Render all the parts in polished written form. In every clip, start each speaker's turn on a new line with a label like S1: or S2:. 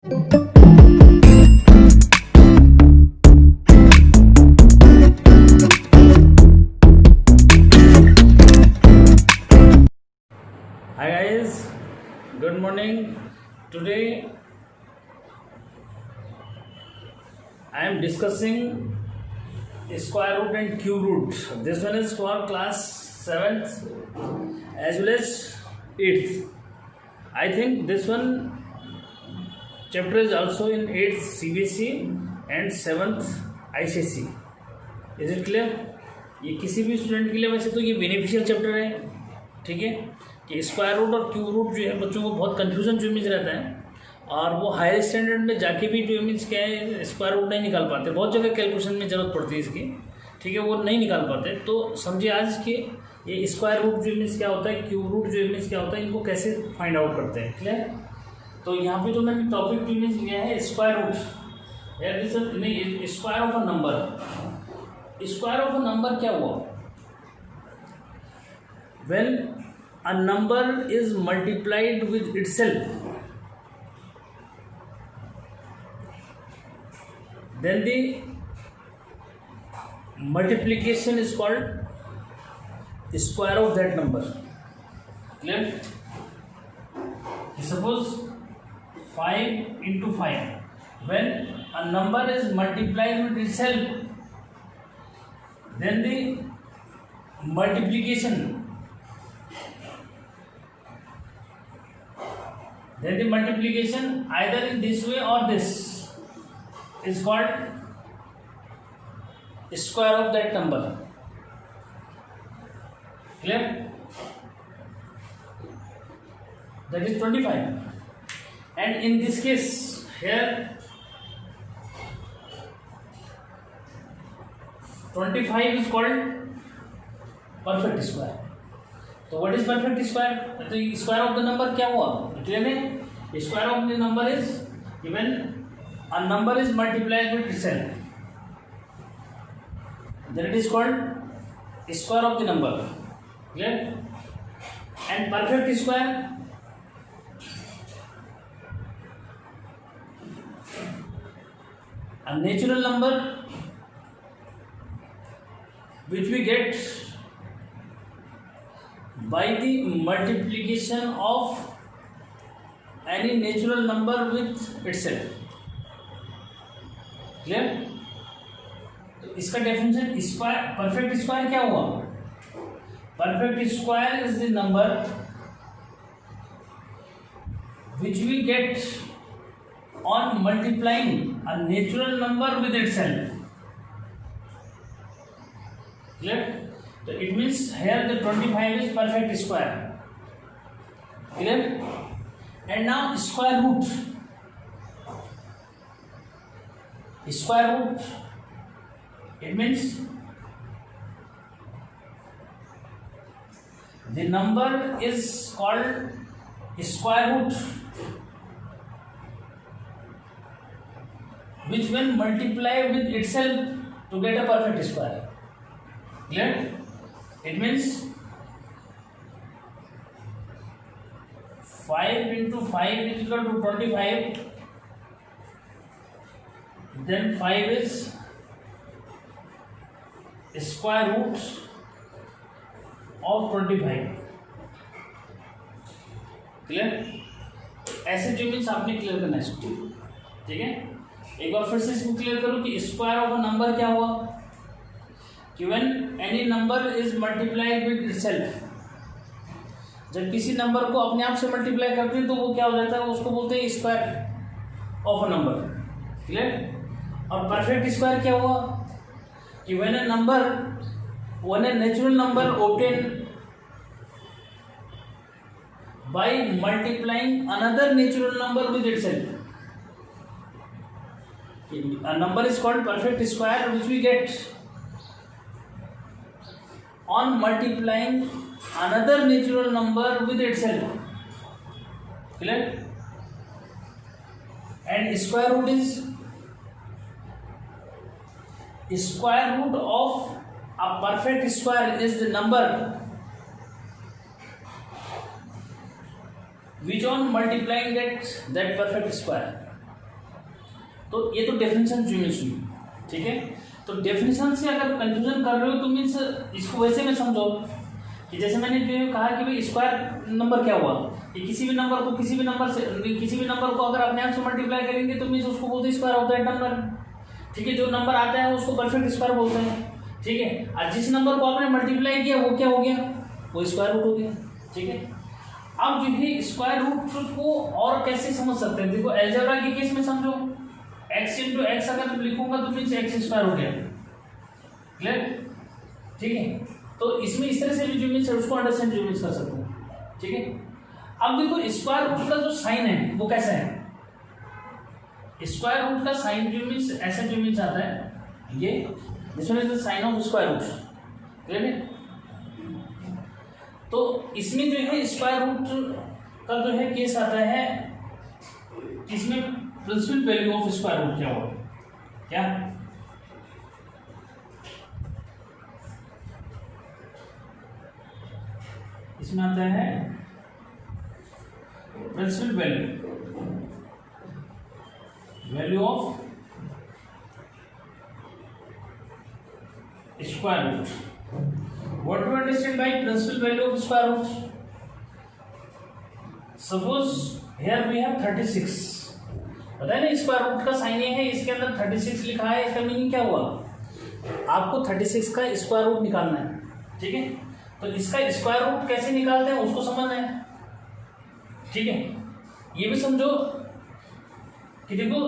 S1: Hi guys, good morning. Today I am discussing square root and cube root. This one is for class 7th as well as 8th. I think this one chapter is also in 8th CBSE and 7th ICSE. Is it clear? ये किसी भी student के लिए वैसे तो ये beneficial chapter है, ठीक है, कि स्क्वायर रूट और क्यूब रूट जो है बच्चों को बहुत कन्फ्यूजन जो मीन्स रहता है, और वो हायर स्टैंडर्ड में जाके भी जो मीन्स क्या है स्क्वायर रूट नहीं निकाल पाते, बहुत जगह कैलकुलेशन में ज़रूरत पड़ती है इसकी, ठीक है, वो नहीं निकाल पाते। तो समझिए आज कि ये स्क्वायर रूट जो मीन्स क्या होता है, क्यूब रूट जो मीन्स क्या होता है, इनको कैसे फाइंड आउट करते हैं। क्लियर? तो यहाँ पे तो मैंने टॉपिक जो मीन्स लिया है स्क्वायर रूट या नहीं, square of a number. Square of a number क्या हुआ? When a number is multiplied with itself, then the multiplication is called square of that number. Clear? Suppose 5 into 5. When a number is multiplied with itself, then the multiplication either in this way or this is called square of that number. Clear? That is 25. And in this case here 25 is called perfect square. तो what is perfect square? तो square of the number क्या हुआ? Clear है? Square of the number is even a number is multiplied with itself, that it is called square of the number. Clear? And perfect square a natural number which we get by the multiplication of any natural number with itself. Clear? तो इसका definition square, perfect square क्या हुआ? Perfect square is the number which we get on multiplying a natural number with itself. Clear? So it means here the 25 is perfect square. Clear? And now square root. Square root, it means the number is called square root, which when multiplied with itself to get a perfect square. Clear? It means 5 into 5 is equal to 25. Then 5 is square root of 25. Clear? ऐसे जो means आपने clear करना है, ठीक है? एक बार फिर से इसको क्लियर करो कि स्क्वायर ऑफ अ नंबर क्या हुआ? कि when any number is multiplied with itself, जब किसी नंबर को अपने आप से मल्टीप्लाई करते हैं तो वो क्या हो जाता है? उसको बोलते हैं square of a number. Clear? और परफेक्ट स्क्वायर क्या हुआ? कि when a natural number obtained by multiplying another natural number with itself. A number is called perfect square which we get on multiplying another natural number with itself. Clear? And square root is square root of a perfect square is the number which on multiplying that perfect square. तो ये तो definition means हुई, ठीक है। तो definition से अगर confusion कर रहे हो तो मीन्स इसको वैसे में समझो कि जैसे मैंने जो कहा कि भाई स्क्वायर नंबर क्या हुआ, कि किसी भी नंबर को किसी भी नंबर को अगर अपने आप से मल्टीप्लाई करेंगे तो मीन्स उसको बोलते हैं स्क्वायर ऑफ दैट नंबर, ठीक है। जो नंबर आता है उसको परफेक्ट स्क्वायर बोलते हैं, ठीक है। और जिस नंबर को आपने मल्टीप्लाई किया वो क्या हो गया, वो स्क्वायर रूट हो गया, ठीक है। अब जो है स्क्वायर रूट को और कैसे समझ सकते हैं, देखो अलजेब्रा के केस में समझो, x इंटू एक्स अगर लिखूंगा तो मीन्स एक्स स्क्वायर हो गया, क्लियर, ठीक है। तो इसमें इस तरह से भी जो मीन्स है उसको अंडरस्टैंड जो मीन्स कर सकते हैं, ठीक है। अब देखो स्क्वायर रूट का जो साइन है वो कैसा है, स्क्वायर रूट का साइन जो मीन्स ऐसा जो मीन्स आता है ये, this one is the sign of square root, clear है। तो इसमें जो है स्क्वायर रूट का जो है केस आता है, इसमें principal value of square root क्या होगा, क्या इसमें आता है principal value of square root. What do you understand by principal value of square root? Suppose here we have 36, पता है ना स्क्वायर रूट का साइन ये है, इसके अंदर 36 लिखा है, इसका मीनिंग क्या हुआ, आपको 36 का स्क्वायर रूट निकालना है, ठीक है। तो इसका स्क्वायर रूट कैसे निकालते हैं उसको समझना है, ठीक है। ये भी समझो कि देखो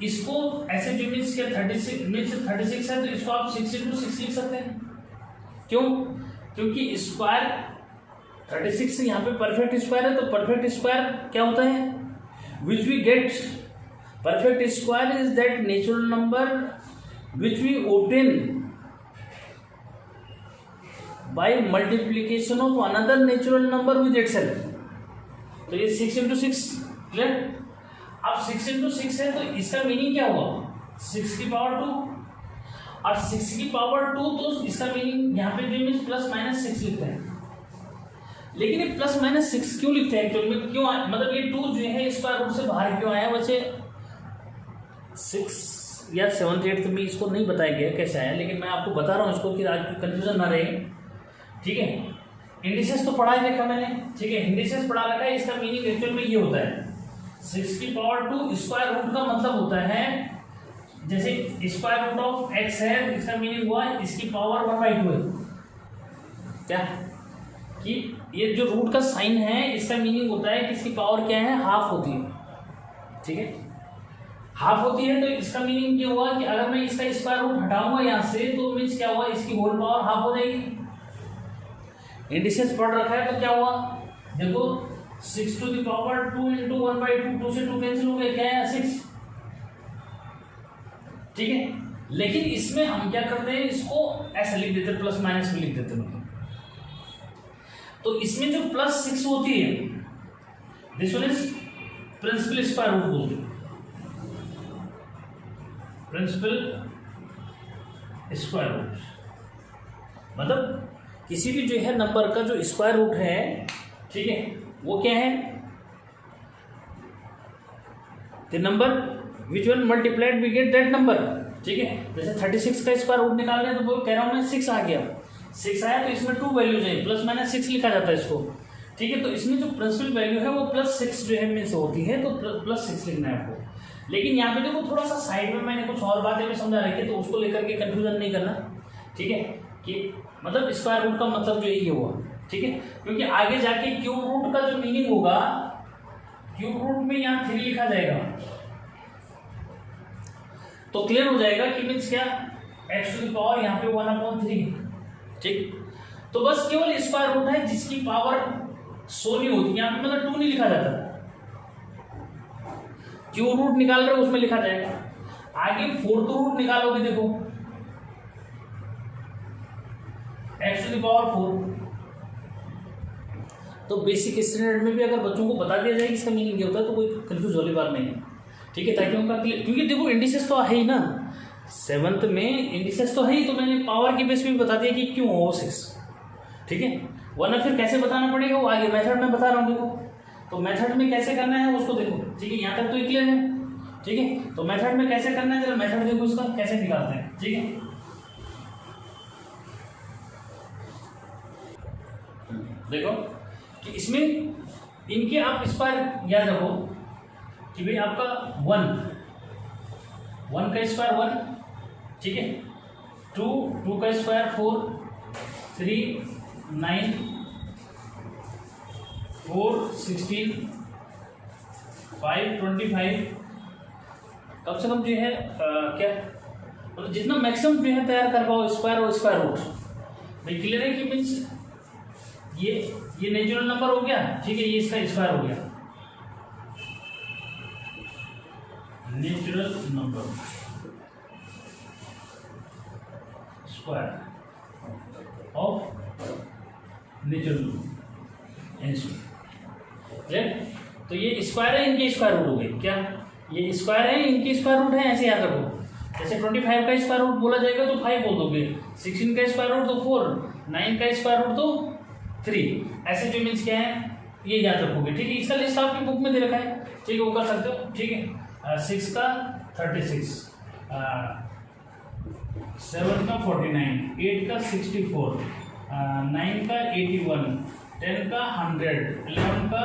S1: इसको ऐसे जो मीन्स क्या 36 है तो इसको आप 6 into 6 लिख सकते हैं, क्यों, क्योंकि स्क्वायर 36 यहाँ पे परफेक्ट स्क्वायर है, तो परफेक्ट स्क्वायर क्या होता है, which we get perfect square is that natural number which we obtain by multiplication of another natural number with itself. तो ये 6 into 6, क्लियर। अब 6 into 6 है तो इसका मीनिंग क्या हुआ, 6 की पावर 2, और 6 की पावर 2 तो इसका मीनिंग यहाँ पे जो मीन्स प्लस माइनस 6 लिखते हैं, लेकिन ये प्लस माइनस 6 क्यों लिखते हैं एक्चुअली में, क्यों मतलब ये 2 जो है स्क्वायर रूट से बाहर क्यों आया, वैसे 6 या 7th 8th में इसको नहीं बताया गया कैसे आया, लेकिन मैं आपको बता रहा हूँ इसको कि आज कंफ्यूजन ना रहे, ठीक है। इंडिसेस तो पढ़ा ही देखा मैंने, ठीक है, इंडिसेस पढ़ा रखा है, इसका मीनिंग एक्चुअल में ये होता है 6 की पावर 2 स्क्वायर रूट का मतलब होता है जैसे स्क्वायर रूट ऑफ x है, इसका मीनिंग हुआ इसकी पावर 1/2 है, क्या कि ये जो रूट का साइन है इसका मीनिंग होता है कि इसकी पावर क्या है, हाफ होती है, ठीक है, हाफ होती है। तो इसका मीनिंग क्या हुआ कि अगर मैं इसका स्क्वायर रूट हटाऊंगा यहाँ से तो मीन्स क्या हुआ, इसकी होल पावर हाफ हो जाएगी। इंडिसेस पढ़ रखा है तो क्या हुआ, देखो 6 to the power 2 into 1/2, 2 से 2 कैंसिल हो गया, क्या है 6, ठीक है। लेकिन इसमें हम क्या करते हैं, इसको ऐसे लिख देते, प्लस माइनस में लिख देते हैं। तो इसमें जो +6 होती है this one is principal square root बोलते हैं, प्रिंसिपल स्क्वायर रूट मतलब किसी भी जो है नंबर का जो स्क्वायर रूट है, ठीक है, वो क्या है, the number which one multiplied we get that number, ठीक है। जैसे 36 का स्क्वायर रूट निकालना है तो वो कह रहा हूँ मैं 6 आ गया, 6 आया तो इसमें 2 वैल्यूज है, प्लस माइनस 6 लिखा जाता है इसको, ठीक है। तो इसमें जो प्रिंसिपल वैल्यू है वो +6 जो है मीन्स होती है, तो +6 लिखना है आपको। लेकिन यहाँ पे देखो थोड़ा सा साइड में मैंने कुछ और बातें भी समझा रखी है, तो उसको लेकर के कंफ्यूजन नहीं करना, ठीक है, कि मतलब स्क्वायर रूट का मतलब जो यही हुआ, ठीक है। क्योंकि आगे जाके क्यूब रूट का जो मीनिंग होगा, क्यूब रूट में यहाँ 3 लिखा जाएगा तो क्लियर हो जाएगा कि मीन्स क्या, x टू द पावर यहाँ पे 1/3, ठीक। तो बस केवल स्क्वायर रूट है जिसकी पावर 100 नहीं होती, यहाँ पे मतलब 2 नहीं लिखा जाता, क्यूब रूट निकाल रहे हो उसमें लिखा जाएगा। आगे 4th रूट निकालोगे, देखो x टू द पावर 4, तो बेसिक स्टैंडर्ड में भी अगर बच्चों को बता दिया जाए कि इसका मीनिंग क्या होता है तो कोई कंफ्यूज वाली बात नहीं है, ठीक है, ताकि उनका क्लियर, क्योंकि देखो इंडिसेस तो है ही ना, 7th में इंडिसेस तो है ही, तो मैंने पावर की बेस पे भी बता दिया कि क्यों हो 6, ठीक है। वरना फिर कैसे बताना पड़ेगा वो आगे मेथड में बता रहा हूँ, देखो तो मेथड में कैसे करना है उसको देखो, ठीक है। यहाँ तक तो क्लियर है, ठीक है। तो मेथड में कैसे करना है, जरा मेथड देखो इसका कैसे निकालते हैं, ठीक है। देखो कि इसमें इनके आप स्क्वायर याद रखो कि भाई आपका 1 का स्क्वायर 1, ठीक है, 2 का स्क्वायर 4, 3 9, 4 16, 5 25, कम से कम जो है क्या मतलब जितना मैक्सिमम जो है तैयार कर पाओ स्क्वायर और स्क्वायर रूट। भाई क्लियर है कि मीन्स ये नेचुरल नंबर हो गया, ठीक है, ये इसका स्क्वायर हो गया, natural number square of natural clear. तो ये स्क्वायर है, इनके स्क्वायर रूट हो गए, क्या ये स्क्वायर है, इनकी स्क्वायर रूट है, ऐसे याद रखो। जैसे 25 का स्क्वायर रूट बोला जाएगा तो 5 बोल दोगे, 16 का स्क्वायर रूट तो 4, 9 का स्क्वायर रूट तो 3, ऐसे जो मीन्स क्या है ये याद रखोगे, ठीक है। इसका लिस्ट आपकी बुक में दे रखा है, ठीक है, वो कर सकते हो, ठीक है। 6 का 36, 7 का 49, 8 का 64, 9 का 81, 10 का 100, 11 का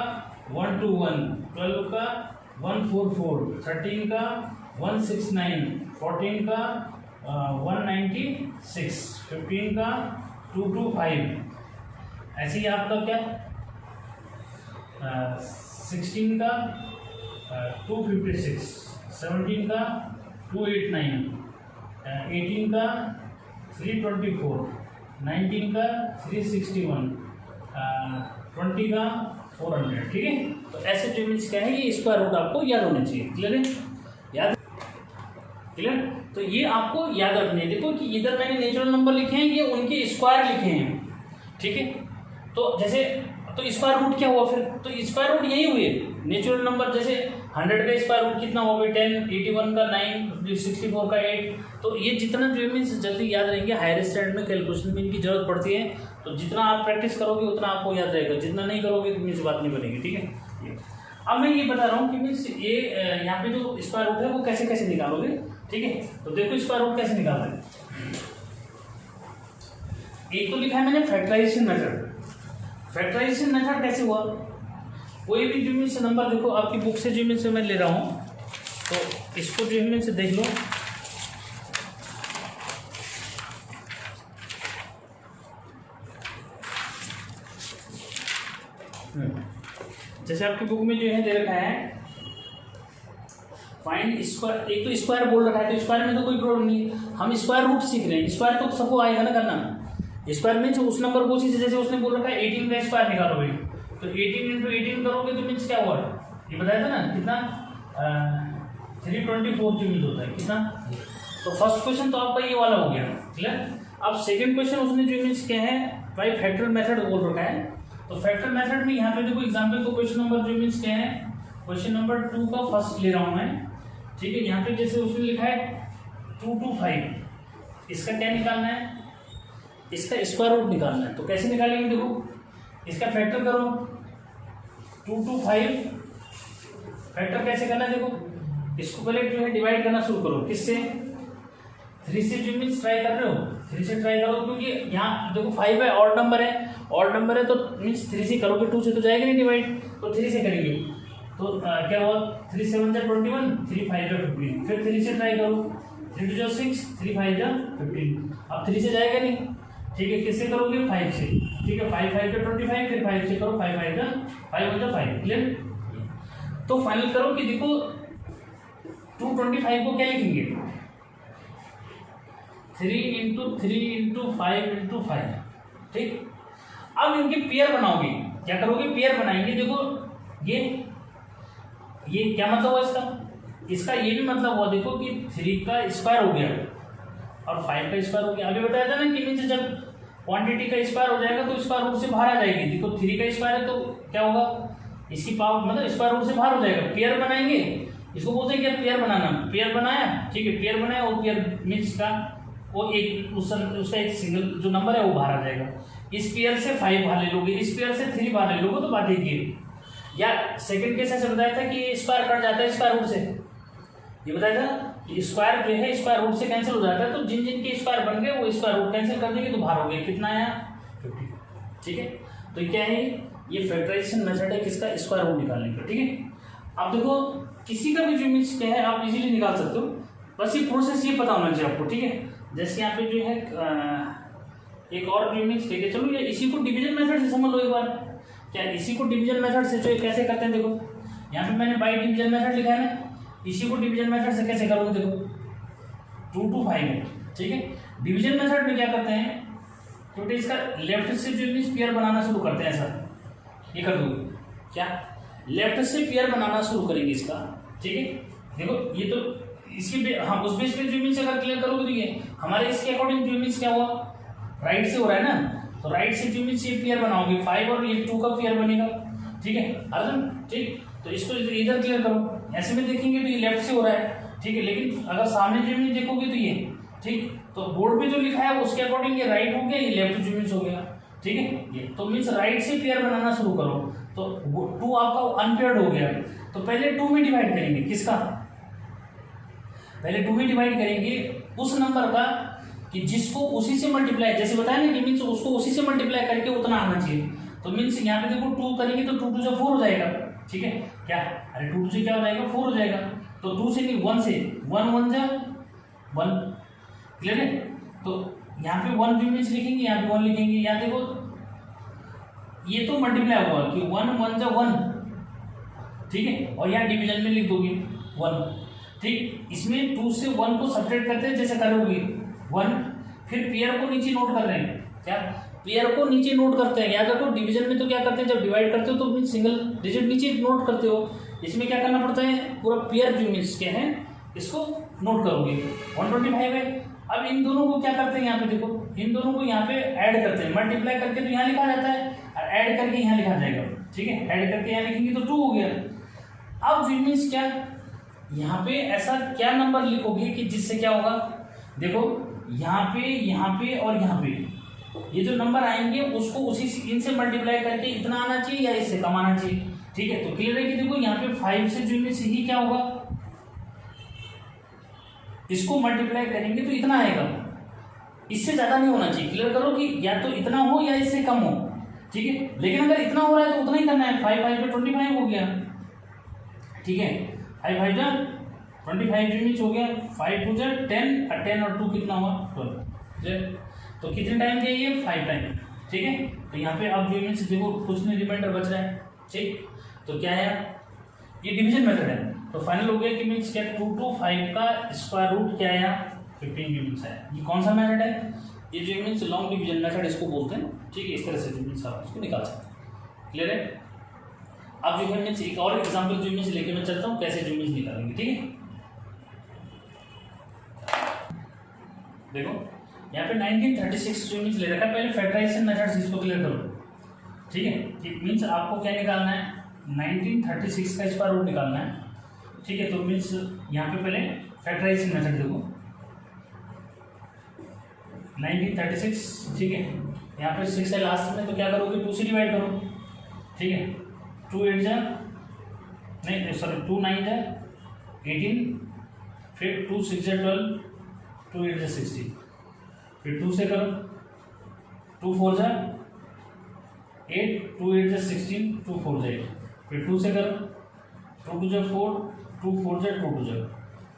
S1: 121, 12 का 144, 13 का 169, 14 का 196, 15 का 225, ऐसे ही आपका क्या 16 का 256, 17 का 289, 18 का 324, 19 का 361, 20 का 400, ठीक है। तो ऐसे जो मीन्स क्या है ये स्क्वायर रूट आपको याद होने चाहिए, क्लियर है, याद क्लियर। तो ये आपको याद रखने है। देखो कि इधर मैंने नेचुरल नंबर लिखे हैं, ये उनके स्क्वायर लिखे हैं, ठीक है। तो जैसे तो स्क्वायर रूट क्या हुआ फिर, तो स्क्वायर रूट यही हुए नेचुरल नंबर। जैसे 100 का स्क्वायर रूट कितना हुआ भाई 10, 81 का 9, 64 का 8। तो ये जितना जो मीन्स जल्दी याद रहेंगे, हायर स्टैंडर्ड में कैलकुलेशन में इनकी जरूरत पड़ती है। तो जितना आप प्रैक्टिस करोगे उतना आपको याद रहेगा, जितना नहीं करोगे तो मीन्स बात नहीं बनेगी, ठीक है। अब मैं ये बता रहा हूँ कि मीन्स ये यहाँ पे जो स्क्वायर रूट है वो कैसे कैसे निकालोगे, ठीक है। तो देखो स्क्वायर रूट कैसे निकालते हैं। एक तो लिखा है मैंने फैक्टराइजेशन मेथड। फैक्टराइजेशन मेथड कैसे हुआ, कोई भी जो मीन्स नंबर देखो आपकी बुक से जो मीन्स मैं ले रहा हूँ, तो इसको जो मीन्स देख लो। जैसे आपकी बुक में जो है दे रखा है फाइंड स्क्वायर, एक तो स्क्वायर बोल रखा है, तो स्क्वायर में तो कोई प्रॉब्लम नहीं, हम स्क्वायर रूट सीख रहे हैं, स्क्वायर तो सबको आएगा ना करना। स्क्वायर मीन्स उस नंबर को चीज, जैसे उसने बोल रखा है 18 का स्क्वायर निकालो भाई, तो 18 इंटू 18 करोगे तो मीन्स क्या हुआ, ये बताया था ना कितना 324 जो मीन्स होता है कितना। तो फर्स्ट क्वेश्चन तो आपका ये वाला हो गया, क्लियर। अब सेकंड क्वेश्चन उसने जो मीन्स क्या है भाई फैक्टर मेथड बोल रखा है। तो फैक्टर मेथड में यहाँ पे देखो एग्जाम्पल को क्वेश्चन नंबर जो मीन्स क्या है, क्वेश्चन नंबर 2 का फर्स्ट ले रहा हूँ मैं, ठीक है। यहाँ पे जैसे उसने लिखा है 225, इसका क्या निकालना है, इसका स्क्वायर रूट निकालना है। तो कैसे निकालेंगे, देखो इसका फैक्टर करो 225, फैक्टर कैसे करना है, देखो इसको पहले जो है डिवाइड करना शुरू करो, किससे 3 से जो मीन्स ट्राई कर रहे हो, 3 से ट्राई करो, क्योंकि यहाँ देखो 5 है, ऑड नंबर है, ऑड नंबर है तो मीन्स 3 से करोगे, 2 से तो जाएगा नहीं डिवाइड, तो 3 से करेंगे। तो क्या हुआ 3 7 जा 21, 3 5 जा 15, फिर 3 से ट्राई करो, 3 2 जा 6, 3 5 जा 15, अब 3 से जाएगा नहीं, ठीक है। किससे करोगे 5 से, ठीक है, 5 5 जा 25, फिर 5 से करो, 5 5 जा 5, क्लियर। तो फाइनल करो कि देखो 225 को क्या लिखेंगे 3 इंटू 3 इंटू 5 इंटू 5, ठीक। अब इनके पेयर बनाओगे, क्या करोगे पेयर बनाएंगे। देखो ये क्या मतलब हुआ इसका, इसका ये भी मतलब हुआ देखो कि 3 का स्क्वायर हो गया और 5 का स्क्वायर हो गया। अभी बताया था ना कि मीन्स जब क्वांटिटी का स्क्वायर हो जाएगा तो स्क्वायर रूट से बाहर आ जाएगी। देखो 3 का स्क्वायर है तो क्या होगा, इसकी पावर मतलब स्क्वायर रूट से बाहर हो जाएगा। पेयर बनाएंगे, इसको बोलते हैं कि पेयर बनाना, पेयर बनाया, ठीक है, पेयर बनाया और पेयर मीन्स का वो एक उसका एक सिंगल जो नंबर है वो बाहर आ जाएगा। इस पेयर से 5 बाहर ले लोगे, इस पेयर से 3 बाहर ले लोगे, तो बात एक ही। या सेकंड केस ऐसे बताया था कि स्क्वायर कट जाता है स्क्वायर रूट से, ये बताया था कि स्क्वायर जो है स्क्वायर रूट से कैंसिल हो जाता है, तो जिन जिन के स्क्वायर बन गए वो स्क्वायर रूट कैंसिल कर देंगे तो बाहर हो गया कितना आया 50। ठीक है, तो ये क्या है, ये फैक्टराइजेशन मेथड है किसका, स्क्वायर रूट निकालने का। ठीक है, अब देखो किसी का भी जो मीन्स क्या है आप इजीली निकाल सकते हो, बस ये प्रोसेस ये पता होना चाहिए आपको। ठीक है, जैसे यहाँ पे जो है एक और जो मीन्स ठीक है, चलो ये इसी को डिवीजन मेथड से समझ लो एक बार। क्या इसी को डिवीजन मेथड से जो कैसे करते हैं, देखो यहाँ पे मैंने बाई डिवीजन मेथड लिखा है ना, इसी को डिवीजन मेथड से कैसे करोगे, देखो 2 to 5 है। ठीक है, डिवीजन मेथड में क्या करते हैं, क्योंकि इसका लेफ्ट से जो मीन्स पेयर बनाना शुरू करते हैं, ऐसा ये कर दोगे क्या, लेफ्ट से पेयर बनाना शुरू करेंगे इसका। ठीक है, देखो ये तो इसकी हाँ उस बेस पे जो मीन्स अगर क्लियर करोगे तो ये हमारे इसके अकॉर्डिंग जो मीन्स क्या हुआ, राइट से हो रहा है ना, तो राइट से जो मीन्स ये पेयर बनाओगे 5 और ये 2 का पेयर बनेगा। ठीक है अर्जुन, ठीक, तो इसको इधर क्लियर करो, ऐसे में देखेंगे तो ये लेफ्ट से हो रहा है। ठीक है, लेकिन अगर सामने जो मीन्स देखोगे तो ये ठीक, तो बोर्ड पे जो लिखा है उसके अकॉर्डिंग ये राइट हो गया, ये लेफ्ट जो मीन्स हो गया। ठीक है, ये तो मीन्स राइट से पेयर बनाना शुरू करो, तो 2 आपका अनपेयर्ड हो गया, तो पहले 2 में डिवाइड करेंगे, किसका, पहले 2 में डिवाइड करेंगे उस नंबर का कि जिसको उसी से मल्टीप्लाई, जैसे बताया ना कि मीन्स उसको उसी से मल्टीप्लाई करके उतना आना चाहिए। तो मीन्स यहाँ पे देखो 2 करेंगे तो 2 2 4 हो जाएगा। ठीक है, क्या अरे 2 से क्या हो जाएगा 4 हो जाएगा, तो 2 से नहीं 1 से 1 1 जा 1, क्लियर है। तो यहाँ पे 1 जो मीन्स लिखेंगे, यहाँ पे 1 लिखेंगे, यहाँ देखो ये तो मल्टीप्लाई होगा कि 1 1 जा 1। ठीक है, और यहाँ डिवीजन में लिख दोगे 1। ठीक, इसमें 2 से 1 को सब्ट्रैक्ट करते हैं, जैसे करोगे 1, फिर पेयर को नीचे नोट कर रहे हैं, क्या पेयर को नीचे नोट करते हैं। याद रखो डिवीजन में तो क्या करते हैं, जब डिवाइड करते हो तो मीन्स सिंगल डिजिट नीचे नोट करते हो, इसमें क्या करना पड़ता है, पूरा पेयर जो मीन्स क्या है इसको नोट करोगे 125 है। अब इन दोनों को क्या करते हैं, यहाँ पे देखो इन दोनों को यहाँ पे ऐड करते हैं, मल्टीप्लाई करके तो यहाँ लिखा जाता है और ऐड करके यहाँ लिखा जाएगा। ठीक है, ऐड करके यहाँ लिखेंगे तो 2 हो गया। अब मीन्स क्या, यहाँ पे ऐसा क्या नंबर लिखोगे कि जिससे क्या होगा, देखो यहाँ पे और यहाँ पे ये जो नंबर आएंगे उसको उसी से इनसे मल्टीप्लाई करके इतना आना चाहिए या इससे कम आना चाहिए। ठीक है, तो क्लियर है कि देखो यहाँ पे 5 से जो से ही क्या होगा, इसको मल्टीप्लाई करेंगे तो इतना आएगा, इससे ज्यादा नहीं होना चाहिए। क्लियर करो कि या तो इतना हो या इससे कम हो। ठीक है, लेकिन अगर इतना हो रहा है तो उतना ही करना है, 5 5 पे 25 हो गया। ठीक है, 5 5 जा 25 यूनिट हो गया, 5 2 जा 10 और 10 और 2 कितना हुआ 12। तो कितने टाइम चाहिए, 5 टाइम। ठीक है, तो यहाँ पे अब जो यूनिट्स देखो कुछ नहीं रिमाइंडर बच रहा है। ठीक, तो क्या है, ये डिवीजन मेथड है, तो फाइनल हो गया कि मीन्स क्या 2 to 5 का स्क्वायर रूट क्या आया 15 यूनिट्स है। ये कौन सा मेथड है, ये जो मीन्स लॉन्ग डिवीजन मेथड इसको बोलते हैं। ठीक है, इस तरह से जो मीन्स आप इसको निकाल सकते हैं। क्लियर है, अब जो है मीन्स एक और एग्जाम्पल जो मीन्स लेके मैं चलता हूँ कैसे जो मीन्स निकालेंगे। ठीक है, देखो यहाँ पे 1936 जो मीन्स ले रखा है, पहले फैक्टराइजेशन मेथड से इसको क्लियर करो। ठीक है, कि मीन्स आपको क्या निकालना है, 1936 का स्क्वायर रूट निकालना है। ठीक है, तो मीन्स यहाँ पे पहले फैक्टराइजेशन मेथड देखो 1936। ठीक है, यहाँ पे 6 है लास्ट में, तो क्या करोगे 2 से डिवाइड करो। ठीक है, 2 8 जा नहीं सॉरी 2 9 जा 18, फिर 2 6 जा 12, 2 8 जा 16, फिर 2 से करो 2 4 जा 8, 2 8 जा 16, 2 4 जा 8, फिर 2 से करो 2 2 जा 4, 2 4 जा 2 2 जा,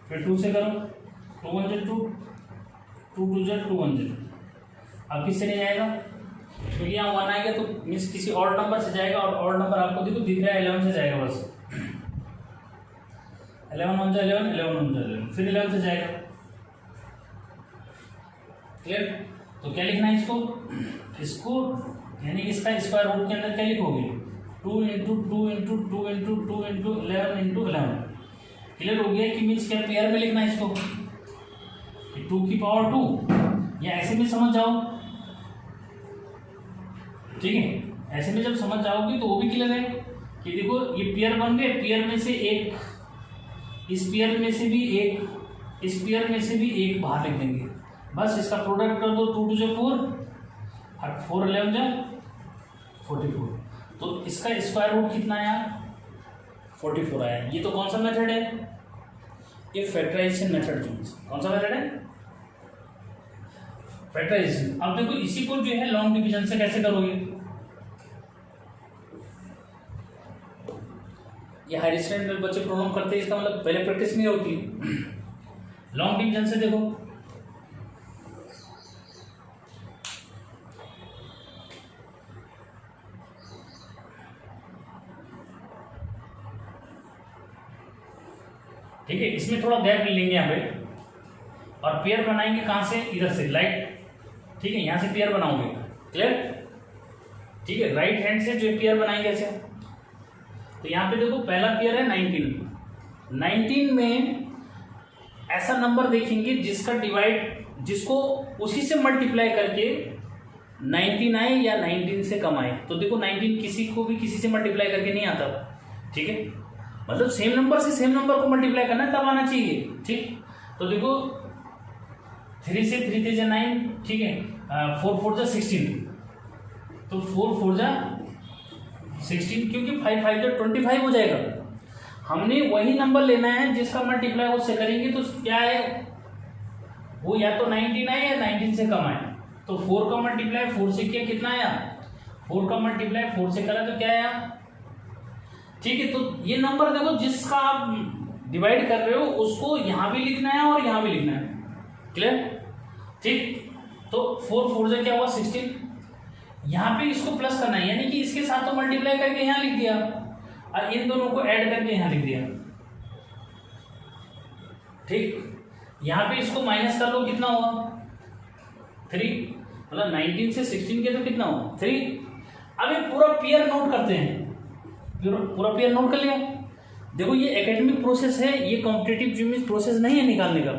S1: फिर 2 से करो 2 1 जा 2, 2 2 जा 2 1 जा। अब किससे नहीं जाएगा, क्योंकि यहाँ 1 आएगा तो मीन्स किसी और नंबर से जाएगा, और और नंबर आपको देखो दिख रहा है 11 से जाएगा, बस 11 1 जा 11, 11 1 जा 11, फिर 11 से जाएगा। क्लियर, तो क्या लिखना है इसको यानी इसका स्क्वायर रूट के अंदर क्या लिखोगे 2 into 2 into 2 into 2 into 11 into 11। Clear हो गया कि मीन्स क्या पेयर में लिखना है इसको 2 की पावर 2, या ऐसे भी समझ जाओ। ठीक है, ऐसे में जब समझ जाओगे तो वो भी क्लियर है कि देखो ये पेयर बन गए, पेयर में से एक, इस पेयर में से भी एक, इस पेयर में से भी एक बाहर लिख देंगे, बस इसका प्रोडक्ट कर दो 2 2 जा 4 और 4 11 जा 44। तो इसका स्क्वायर रूट कितना आया 44 आया। ये तो कौन सा मेथड है, ये फैक्टराइजेशन मेथड जो कौन सा मेथड है, फैक्टराइजेशन। अब देखो इसी को जो है लॉन्ग डिवीजन से कैसे करोगे, ये हायर स्टैंडर्ड में बच्चे प्रॉब्लम करते हैं, इसका मतलब पहले प्रैक्टिस नहीं होती। लॉन्ग डिवीजन से देखो, ठीक है, इसमें थोड़ा गैप लेंगे यहाँ पे और पेयर बनाएंगे कहाँ से, इधर से लाइट, ठीक है, यहाँ से पेयर बनाओगे, क्लियर, ठीक है, राइट हैंड से जो पेयर बनाएंगे ऐसे। तो यहाँ पे देखो पहला पेयर है 19 में ऐसा नंबर देखेंगे जिसका डिवाइड, जिसको उसी से मल्टीप्लाई करके 19 आए या 19 से कम आए। तो देखो 19 किसी को भी किसी से मल्टीप्लाई करके नहीं आता, ठीक है, मतलब सेम नंबर से सेम नंबर को मल्टीप्लाई करना है तब आना चाहिए, ठीक। तो देखो 3 से 3 3 9, ठीक है, 4 4 16, तो 4 4 16, क्योंकि 5 5 25 हो जाएगा। हमने वही नंबर लेना है जिसका मल्टीप्लाई उससे करेंगे, तो क्या है वो या तो 19 आए या 19 से कम आए। तो 4 का मल्टीप्लाई 4 से किया, कितना आया, 4 का मल्टीप्लाई 4 से करा तो क्या आया, ठीक है। तो ये नंबर देखो जिसका आप डिवाइड कर रहे हो उसको यहाँ भी लिखना है और यहाँ भी लिखना है, क्लियर, ठीक। तो 4 4 से क्या हुआ 16, यहाँ पे इसको प्लस करना है, यानी कि इसके साथ तो मल्टीप्लाई करके यहाँ लिख दिया और इन दोनों को ऐड करके यहाँ लिख दिया, ठीक। यहाँ पे इसको माइनस कर लो, कितना हुआ 3, मतलब 19 से 16 के तो कितना हुआ 3। अब ये पूरा पेयर नोट करते हैं, पूरा पेयर नोट कर लिया। देखो ये एकेडमिक प्रोसेस है, ये कॉम्पिटिटिव जिम्मेज प्रोसेस नहीं है निकालने का,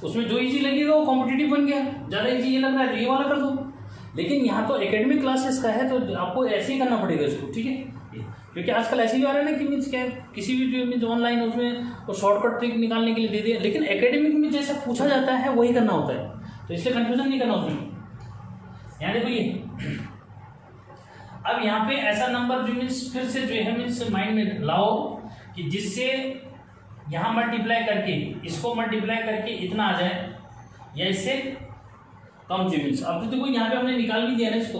S1: उसमें जो इजी लगेगा वो कॉम्पिटिटिव बन गया, ज़्यादा इजी ये लग रहा है तो ये वाला कर दो। लेकिन यहाँ तो एकेडमिक क्लासेस का है तो आपको ऐसे ही करना पड़ेगा इसको, ठीक है, क्योंकि आजकल ऐसे भी आ रहा है ना कि मीन्स क्या है, किसी भी मीन्स ऑनलाइन उसमें वो शॉर्टकट ट्रिक निकालने के लिए दे दिया, लेकिन एकेडमिक में जैसा पूछा जाता है वही करना होता है, तो इसलिए कंफ्यूजन नहीं करना उसमें। यहाँ देखो ये अब यहाँ पे ऐसा नंबर जो मीन्स फिर से जो है मीन्स माइंड में लाओ कि जिससे यहाँ मल्टीप्लाई करके इसको मल्टीप्लाई करके इतना आ जाए या इससे कम जो मीन्स। अब तो देखो यहाँ पे हमने निकाल भी दिया ना इसको,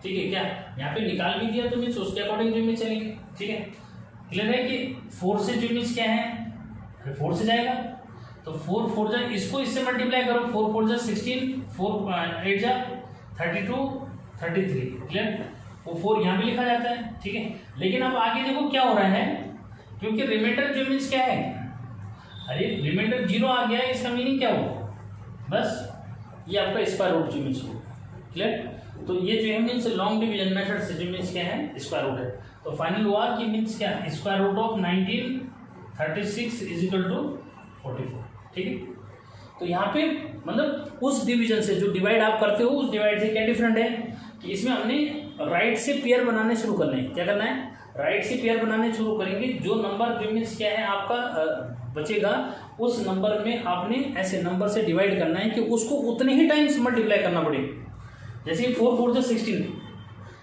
S1: ठीक है, क्या यहाँ पे निकाल भी दिया तो मीन्स उसके अकॉर्डिंग जो मीन्स चलेंगे, ठीक है, क्लियर है कि 4 से जो मीन्स क्या है 4 से जाएगा, तो 4 4 जा, इसको इससे मल्टीप्लाई करो, 4 4 जा 16, 4 8 जा 32 33, क्लियर, वो 4 यहाँ भी लिखा जाता है, ठीक है। लेकिन अब आगे देखो क्या हो रहा है, क्योंकि रिमाइंडर जो मीन्स क्या है, अरे रिमाइंडर 0 आ गया है, इसका मीनिंग क्या हो, बस ये आपका स्क्वायर रूट जो मीन्स हो, क्लियर। तो ये जो है मीन्स लॉन्ग डिवीजन मेथड से जो मीन्स क्या है स्क्वायर रूट है। तो फाइनल हुआ कि मीन्स क्या square root of 1936 is equal to 44, ठीक है। तो यहाँ पे मतलब उस डिवीजन से जो डिवाइड आप करते हो उस डिवाइड से क्या डिफरेंट है कि इसमें हमने राइट से पेयर बनाने शुरू करने हैं, क्या करना है, राइट से पेयर बनाने शुरू करेंगे, जो नंबर जो मीन्स क्या है आपका बचेगा उस नंबर में आपने ऐसे नंबर से डिवाइड करना है कि उसको उतने ही टाइम्स मल्टीप्लाई करना पड़ेगा। जैसे कि 4 4 16,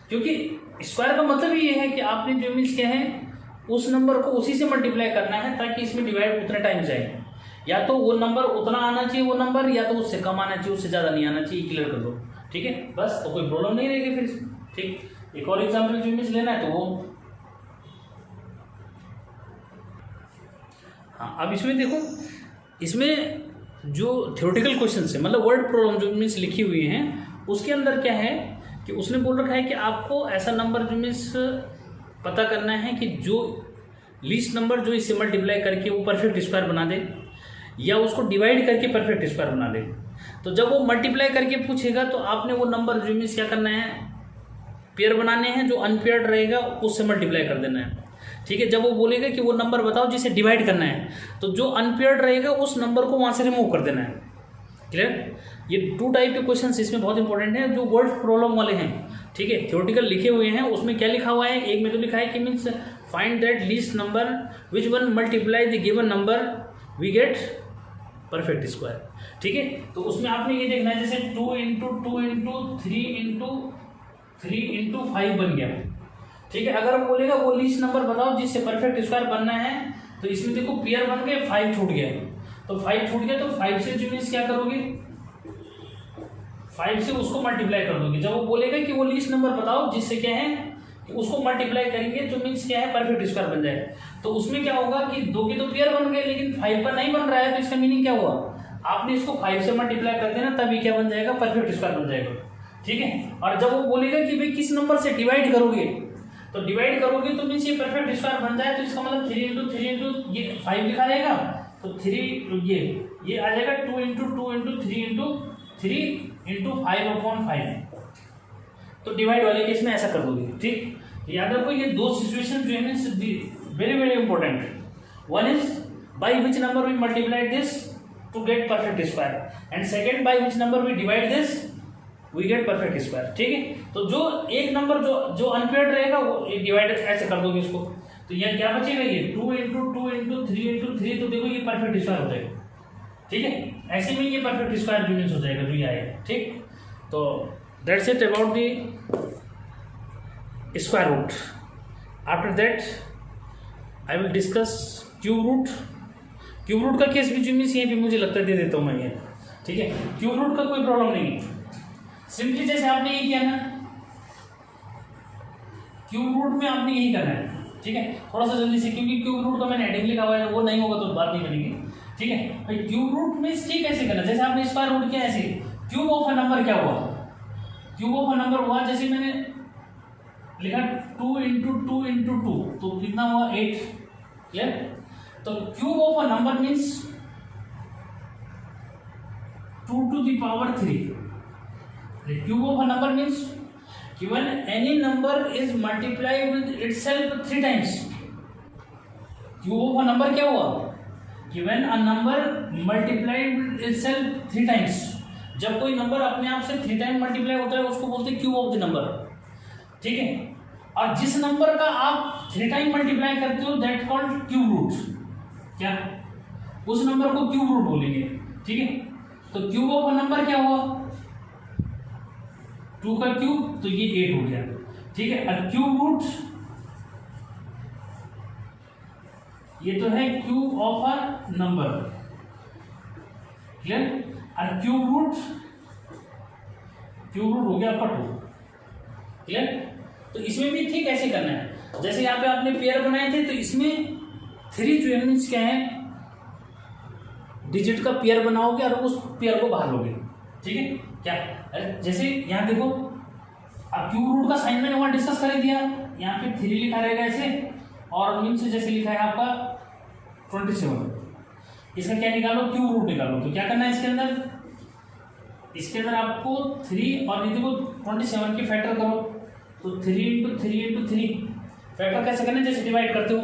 S1: क्योंकि स्क्वायर का मतलब ही ये है कि आपने जो मीन्स क्या है उस नंबर को उसी से मल्टीप्लाई करना है ताकि इसमें डिवाइड उतने टाइम जाए, या तो वो नंबर उतना आना चाहिए वो नंबर, या तो उससे कम आना चाहिए, उससे ज़्यादा नहीं आना चाहिए, क्लियर कर दो, ठीक है, बस। तो कोई प्रॉब्लम नहीं रहेगी फिर, ठीक। एक और एग्जाम्पल जो मीन्स लेना है तो वो, हाँ, अब इसमें देखो, इसमें जो थ्योरेटिकल क्वेश्चन है मतलब वर्ड प्रॉब्लम जो मीन्स लिखी हुई हैं उसके अंदर क्या है कि उसने बोल रखा है कि आपको ऐसा नंबर जो मीन्स पता करना है कि जो लीस्ट नंबर जो इससे मल्टीप्लाई करके वो परफेक्ट स्क्वायर बना दे या उसको डिवाइड करके परफेक्ट स्क्वायर बना दे। तो जब वो मल्टीप्लाई करके पूछेगा तो आपने वो नंबर जो मीन्स क्या करना है, पेयर बनाने हैं, जो अनपेयर्ड रहेगा उससे मल्टीप्लाई कर देना है, ठीक है। जब वो बोलेगा कि वो नंबर बताओ जिसे डिवाइड करना है, तो जो अनपेयर्ड रहेगा उस नंबर को वहाँ से रिमूव कर देना है, क्लियर। ये 2 टाइप के क्वेश्चंस इसमें बहुत इंपॉर्टेंट है जो वर्ड प्रॉब्लम वाले हैं, ठीक है, थ्योरेटिकल लिखे हुए हैं। उसमें क्या लिखा हुआ है, एक में तो लिखा है कि means find that least number which one multiply the given number we get perfect square, ठीक है। तो उसमें आपने ये देखना है जैसे 2 × 2 × 3 × 3 × 5 बन गया, ठीक है। अगर वो बोलेगा वो लीस्ट नंबर बताओ जिससे परफेक्ट स्क्वायर बनना है, तो इसमें देखो पेयर बन गए 5 छूट गया, तो 5 छूट गया, तो 5 से जो मीन्स क्या करोगे, 5 से उसको मल्टीप्लाई कर दोगे। जब वो बोलेगा कि वो लीस्ट नंबर बताओ जिससे क्या है कि उसको मल्टीप्लाई करेंगे तो मीन्स क्या है परफेक्ट स्क्वायर बन जाएगा। तो उसमें क्या होगा कि 2 के तो पेयर बन गए लेकिन 5 का नहीं बन रहा है, तो इसका मीनिंग क्या हुआ, आपने इसको 5 से मल्टीप्लाई कर देना तभी क्या बन जाएगा, परफेक्ट स्क्वायर बन जाएगा। ठीक है। और जब वो बोलेगा कि भाई किस नंबर से डिवाइड करोगे, तो डिवाइड करोगे तो मीन्स ये परफेक्ट स्क्वायर बन जाए, तो इसका मतलब 3 इंटू 3 इंटू ये 5 लिखा रहेगा, तो 3 ये आ जाएगा 2 इंटू 2 इंटू 3 इंटू 3 इंटू 5/5। तो डिवाइड वाले केस में ऐसा कर दोगे। ठीक, याद रखो ये दो सिचुएशन जो है very very important. One is by which number we multiply this to get perfect square, and second by which number we divide this we get perfect square. ठीक है। तो जो एक नंबर जो अनपेयर्ड रहेगा वो डिवाइड ऐसे कर दोगे इसको, तो यह क्या बचेगा, ये 2 इंटू 2 इंटू 3 इंटू 3, तो देखो ये परफेक्ट स्क्वायर हो जाएगा। ठीक है, ऐसे में ये परफेक्ट स्क्वायर यूनिट हो जाएगा जो ये आएगा। ठीक, तो that's it about the square root. After that I will discuss cube root. Cube root का केस भी जो मीन्स यहीं पे मुझे लगता है दे देता हूँ मैं ये। ठीक है, क्यूब रूट का कोई प्रॉब्लम नहीं है, सिंपली जैसे आपने ये किया ना, क्यूब रूट में आपने यही करना है। ठीक है, थोड़ा सा जल्दी से, क्योंकि क्यूब रूट का मैंने हेडिंग लिखा हुआ है, वो नहीं होगा तो बात नहीं करेंगे। ठीक है भाई, क्यूब रूट में ठीक कैसे करना, जैसे आपने स्क्वायर रूट किया ऐसे, क्यूब ऑफ अ नंबर क्या हुआ, क्यूब ऑफ अ नंबर हुआ, जैसे मैंने लिखा 2 इंटू 2 इंटू 2, तो कितना हुआ 8। क्लियर। तो cube of a number means 2 to the power 3। Cube of a number means given any number is multiplied with itself 3 times। Cube of a number क्या हुआ, given a number multiplied with itself 3 times। जब कोई number अपने आप से 3 time multiply होता है उसको बोलते हैं क्यूब ऑफ द नंबर। ठीक है, और जिस नंबर का आप 3 टाइम मल्टीप्लाई करते हो दैट कॉल्ड क्यूब रूट। क्या, उस नंबर को क्यूब रूट बोलेंगे। ठीक है, तो क्यूब ऑफ अ नंबर क्या हुआ, 2 का क्यूब, तो ये 8 हो गया। ठीक है, और क्यूब रूट ये तो है cube of a number. Clear. और क्यूब रूट हो गया आपका 2। क्लियर। तो इसमें भी ठीक ऐसे करना है, जैसे यहाँ पे आपने पेयर बनाए थे, तो इसमें 3 जो एलिमेंट्स क्या है, डिजिट का पेयर बनाओगे और उस पेयर को बाहर लोगे। ठीक है, क्या, अरे जैसे यहाँ देखो, अब क्यूब रूट का साइन मैंने वहां डिस्कस कर दिया, यहाँ पे 3 लिखा रहेगा ऐसे, और मीन से जैसे लिखा है आपका 27, इसका क्या निकालो, क्यूब रूट निकालो। तो क्या करना है इसके अंदर आपको 3 और ये देखो 27 के फैक्टर करो, तो 3 इंटू 3 इंटू 3 फैक्टर कैसे करना है, जैसे डिवाइड करते हो,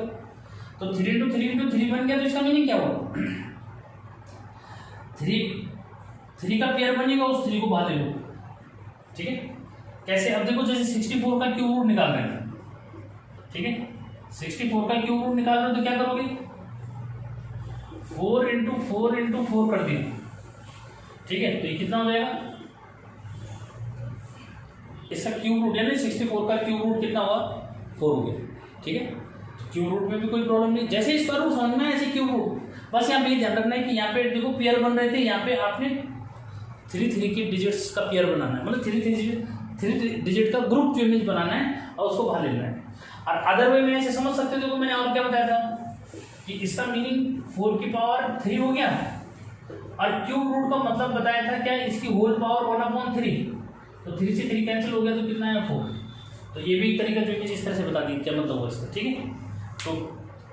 S1: तो 3 इंटू 3 इंटू 3 बन गया। तो इसका मीनिंग क्या हुआ, 3 का पेयर बनेगा, उस 3 को बाहर ले लो। ठीक है, कैसे, अब देखो जैसे 64 का क्यूब रूट निकाल रहे हैं। ठीक है, 64 का क्यूब रूट निकाल रहे हो तो क्या करोगे, 4 इंटू 4 इंटू 4 कर दिया। ठीक है, तो ये कितना हो जाएगा, इसका क्यूब रूट यानी 64 का क्यूब रूट कितना हुआ, 4 हो गया। ठीक है, क्यूब रूट में भी कोई प्रॉब्लम नहीं, जैसे इस पर समझना है ऐसे क्यूब रूट। बस यहाँ पे ये ध्यान रखना है कि यहाँ पे देखो पेयर बन रहे थे, यहाँ पे आपने 3 के डिजिट्स का पेयर बनाना है, मतलब 3 डिजिट का ग्रुप जो इमेज बनाना है और उसको बाहर लेना है। और अदर वे में ऐसे समझ सकते हो, देखो मैंने और क्या बताया था कि इसका मीनिंग 4 की पावर 3 हो गया, और क्यूब रूट का मतलब बताया था क्या, इसकी होल पावर 1/3, तो 3 से 3 कैंसिल हो गया, तो कितना है 4। तो ये भी एक तरीका जो इमेज इस तरह से बता दी क्या मतलब हुआ इसका। ठीक है, तो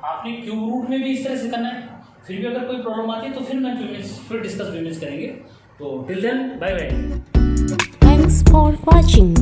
S1: आपने क्यूब रूट में भी इस तरह से करना है। फिर भी अगर कोई प्रॉब्लम आती है तो फिर मैं फिर डिस्कस करेंगे। तो till then bye bye.
S2: Thanks for watching.